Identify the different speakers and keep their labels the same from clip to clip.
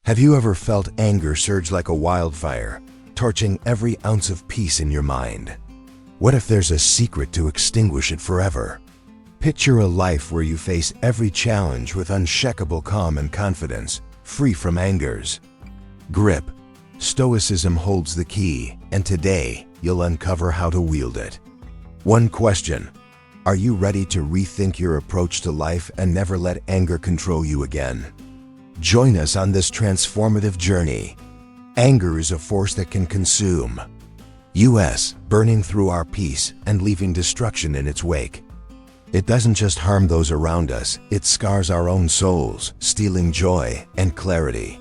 Speaker 1: Have you ever felt anger surge like a wildfire, torching every ounce of peace in your mind? What if there's a secret to extinguish it forever? Picture a life where you face every challenge with unshakable calm and confidence, free from anger's grip. Stoicism holds the key, and today you'll uncover how to wield it. One question: are you ready to rethink your approach to life and never let anger control you again? Join us on this transformative journey. Anger is a force that can consume us, burning through our peace and leaving destruction in its wake. It doesn't just harm those around us, it scars our own souls, stealing joy and clarity.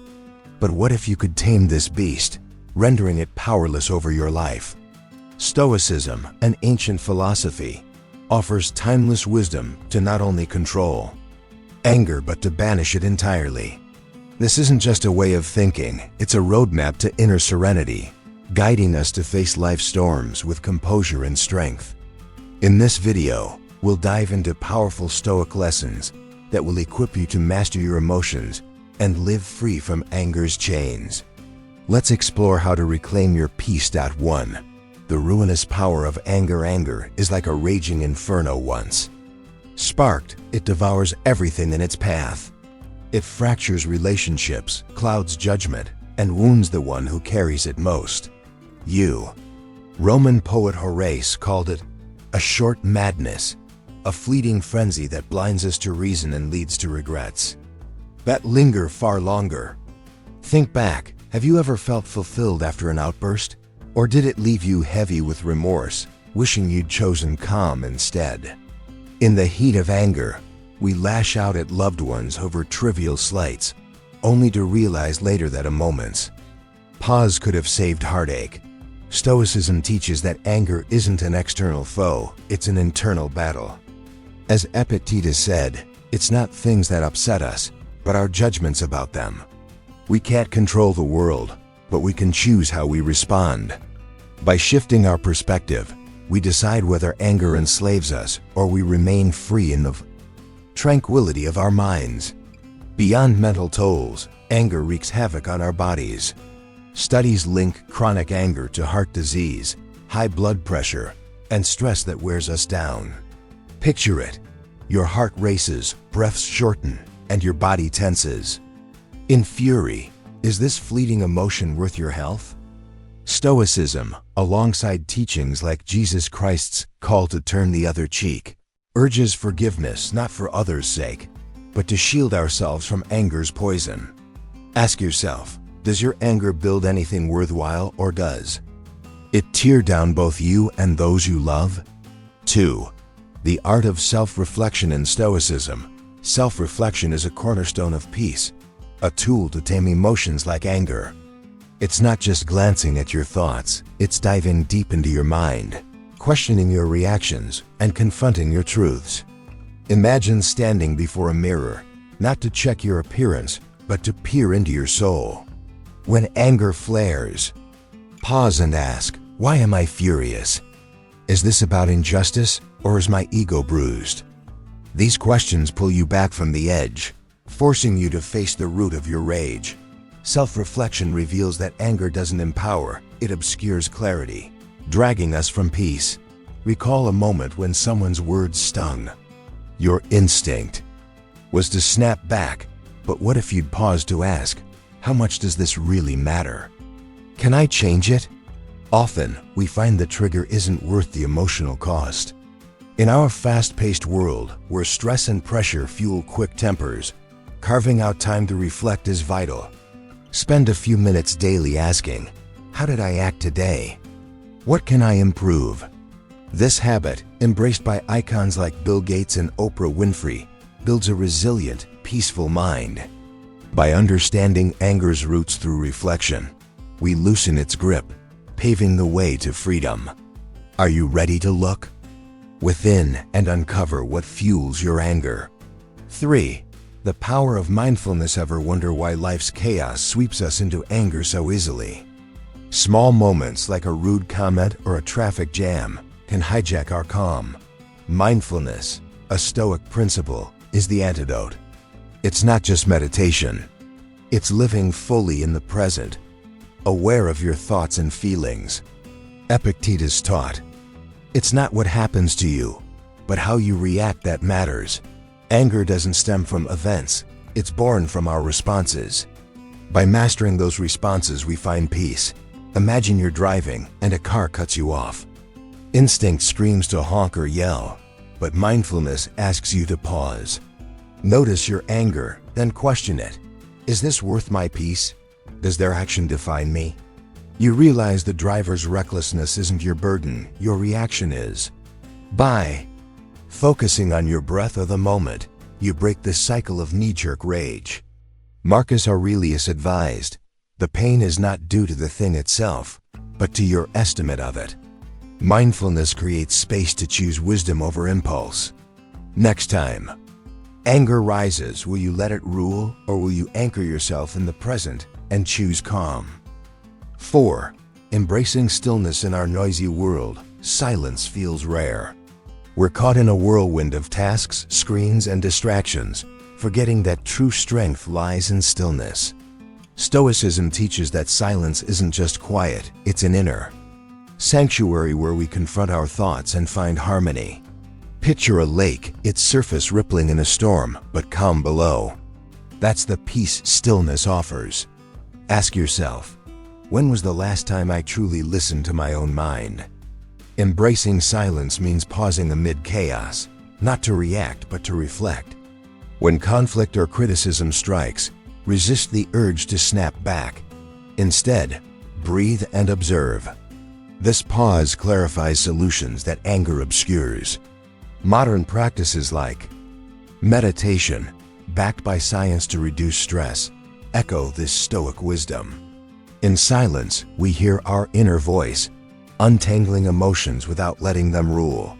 Speaker 1: But what if you could tame this beast, rendering it powerless over your life? Stoicism, an ancient philosophy, offers timeless wisdom to not only control anger but to banish it entirely. This isn't just a way of thinking, it's a roadmap to inner serenity, guiding us to face life's storms with composure and strength. In this video, we'll dive into powerful Stoic lessons that will equip you to master your emotions and live free from anger's chains. Let's explore how to reclaim your peace. 1. The ruinous power of anger. Anger is like a raging inferno. Once sparked, it devours everything in its path. It fractures relationships, clouds judgment, and wounds the one who carries it most, you. Roman poet Horace called it a short madness, a fleeting frenzy that blinds us to reason and leads to regrets that linger far longer. Think back, have you ever felt fulfilled after an outburst? Or did it leave you heavy with remorse, wishing you'd chosen calm instead? In the heat of anger, we lash out at loved ones over trivial slights, only to realize later that a moment's pause could have saved heartache. Stoicism teaches that anger isn't an external foe, it's an internal battle. As Epictetus said, it's not things that upset us, but our judgments about them. We can't control the world, but we can choose how we respond. By shifting our perspective, we decide whether anger enslaves us or we remain free in the tranquility of our minds. Beyond mental tolls, anger wreaks havoc on our bodies. Studies link chronic anger to heart disease, high blood pressure, and stress that wears us down. Picture it. Your heart races, breaths shorten, and your body tenses. In fury, is this fleeting emotion worth your health? Stoicism, alongside teachings like Jesus Christ's call to turn the other cheek, urges forgiveness not for others' sake, but to shield ourselves from anger's poison. Ask yourself, does your anger build anything worthwhile, or does it tear down both you and those you love? 2. The art of self-reflection. In Stoicism, self-reflection is a cornerstone of peace, a tool to tame emotions like anger. It's not just glancing at your thoughts, it's diving deep into your mind, questioning your reactions, and confronting your truths. Imagine standing before a mirror, not to check your appearance, but to peer into your soul. When anger flares, pause and ask, why am I furious? Is this about injustice, or is my ego bruised? These questions pull you back from the edge, forcing you to face the root of your rage. Self-reflection reveals that anger doesn't empower, it obscures clarity, dragging us from peace. Recall a moment when someone's words stung. Your instinct was to snap back, but what if you'd paused to ask, how much does this really matter? Can I change it? Often, we find the trigger isn't worth the emotional cost. In our fast-paced world, where stress and pressure fuel quick tempers, carving out time to reflect is vital. Spend a few minutes daily asking, how did I act today? What can I improve? This habit, embraced by icons like Bill Gates and Oprah Winfrey, builds a resilient, peaceful mind. By understanding anger's roots through reflection, we loosen its grip, paving the way to freedom. Are you ready to look within and uncover what fuels your anger? 3. The power of mindfulness. Ever wonder why life's chaos sweeps us into anger so easily? Small moments like a rude comment or a traffic jam can hijack our calm. Mindfulness, a Stoic principle, is the antidote. It's not just meditation. It's living fully in the present, aware of your thoughts and feelings. Epictetus taught, "It's not what happens to you, but how you react that matters." Anger doesn't stem from events, it's born from our responses. By mastering those responses, we find peace. Imagine you're driving and a car cuts you off. Instinct screams to honk or yell, but mindfulness asks you to pause. Notice your anger, then question it. Is this worth my peace? Does their action define me? You realize the driver's recklessness isn't your burden, your reaction is. By focusing on your breath or the moment, you break the cycle of knee-jerk rage. Marcus Aurelius advised, "The pain is not due to the thing itself, but to your estimate of it." Mindfulness creates space to choose wisdom over impulse. Next time, anger rises, will you let it rule, or will you anchor yourself in the present and choose calm? 4. Embracing stillness in our noisy world, silence feels rare. We're caught in a whirlwind of tasks, screens, and distractions, forgetting that true strength lies in stillness. Stoicism teaches that silence isn't just quiet, it's an inner sanctuary where we confront our thoughts and find harmony. Picture a lake, its surface rippling in a storm, but calm below. That's the peace stillness offers. Ask yourself, when was the last time I truly listened to my own mind? Embracing silence means pausing amid chaos, not to react but to reflect. When conflict or criticism strikes, resist the urge to snap back. Instead, breathe and observe. This pause clarifies solutions that anger obscures. Modern practices like meditation, backed by science to reduce stress, echo this Stoic wisdom. In silence, we hear our inner voice, untangling emotions without letting them rule.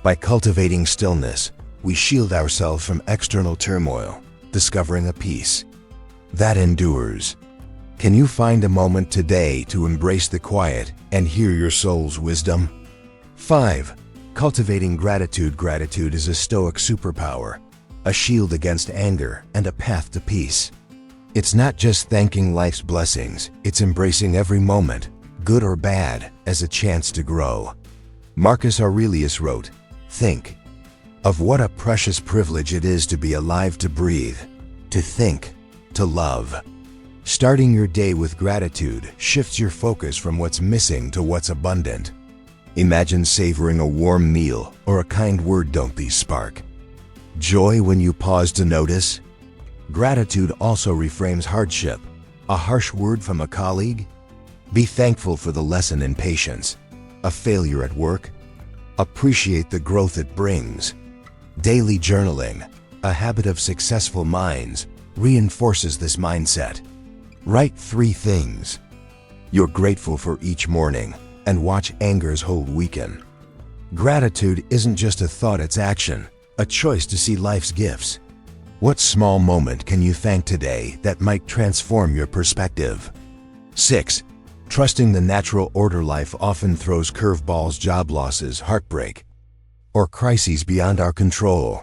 Speaker 1: By cultivating stillness, we shield ourselves from external turmoil, discovering a peace that endures. Can you find a moment today to embrace the quiet and hear your soul's wisdom? 5. Cultivating gratitude. Gratitude is a Stoic superpower, a shield against anger and a path to peace. It's not just thanking life's blessings, it's embracing every moment, good or bad, as a chance to grow. Marcus Aurelius wrote, "Think of what a precious privilege it is to be alive, to breathe, to think, to love." Starting your day with gratitude shifts your focus from what's missing to what's abundant. Imagine savoring a warm meal or a kind word. Don't these spark joy when you pause to notice? Gratitude also reframes hardship. A harsh word from a colleague? Be thankful for the lesson in patience. A failure at work? Appreciate the growth it brings. Daily journaling, a habit of successful minds, reinforces this mindset. Write 3 things you're grateful for each morning and watch anger's hold weaken. Gratitude isn't just a thought, it's action, a choice to see life's gifts. What small moment can you thank today that might transform your perspective? 6. Trusting the natural order. Life often throws curveballs, job losses, heartbreak, or crises beyond our control.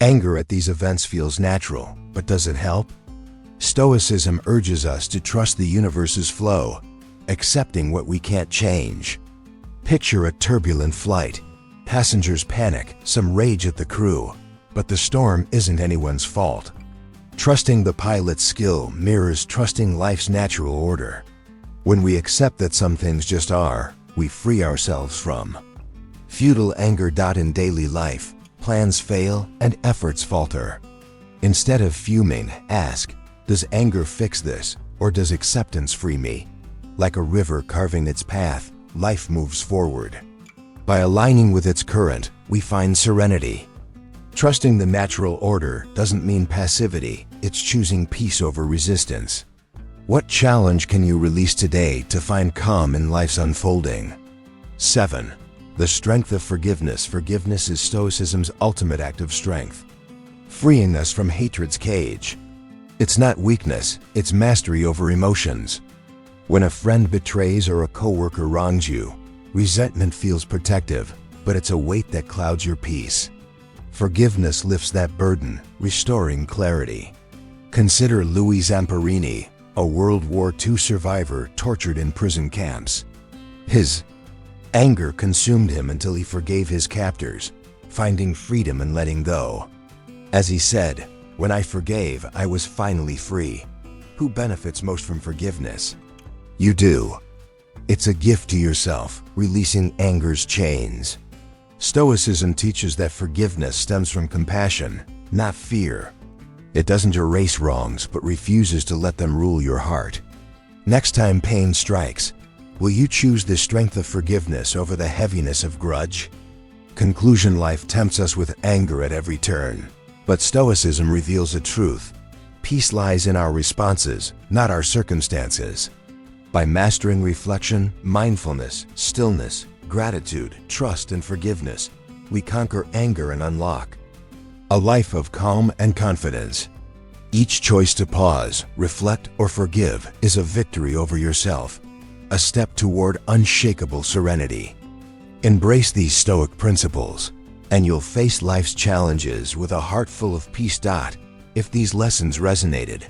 Speaker 1: Anger at these events feels natural, but does it help? Stoicism urges us to trust the universe's flow, accepting what we can't change. Picture a turbulent flight. Passengers panic, some rage at the crew, but the storm isn't anyone's fault. Trusting the pilot's skill mirrors trusting life's natural order. When we accept that some things just are, we free ourselves from futile anger. In daily life, plans fail and efforts falter. Instead of fuming, ask, does anger fix this, or does acceptance free me? Like a river carving its path, life moves forward. By aligning with its current, we find serenity. Trusting the natural order doesn't mean passivity, it's choosing peace over resistance. What challenge can you release today to find calm in life's unfolding? 7. The strength of forgiveness. Forgiveness is Stoicism's ultimate act of strength, freeing us from hatred's cage. It's not weakness, it's mastery over emotions. When a friend betrays or a coworker wrongs you, resentment feels protective, but it's a weight that clouds your peace. Forgiveness lifts that burden, restoring clarity. Consider Louis Zamperini, a World War II survivor tortured in prison camps. His anger consumed him until he forgave his captors, finding freedom in letting go. As he said, "When I forgave, I was finally free." Who benefits most from forgiveness? You do. It's a gift to yourself, releasing anger's chains. Stoicism teaches that forgiveness stems from compassion, not fear. It doesn't erase wrongs, but refuses to let them rule your heart. Next time pain strikes, will you choose the strength of forgiveness over the heaviness of grudge? Conclusion: life tempts us with anger at every turn, but Stoicism reveals a truth. Peace lies in our responses, not our circumstances. By mastering reflection, mindfulness, stillness, gratitude, trust, and forgiveness, we conquer anger and unlock a life of calm and confidence. Each choice to pause, reflect, or forgive is a victory over yourself, a step toward unshakable serenity. Embrace these Stoic principles, and you'll face life's challenges with a heart full of peace. If these lessons resonated,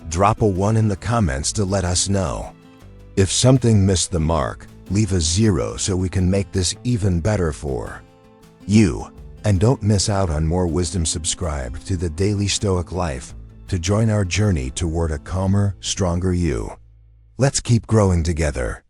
Speaker 1: drop a 1 in the comments to let us know. If something missed the mark, leave a 0 so we can make this even better for you. And don't miss out on more wisdom. Subscribe to the Daily Stoic Life to join our journey toward a calmer, stronger you. Let's keep growing together.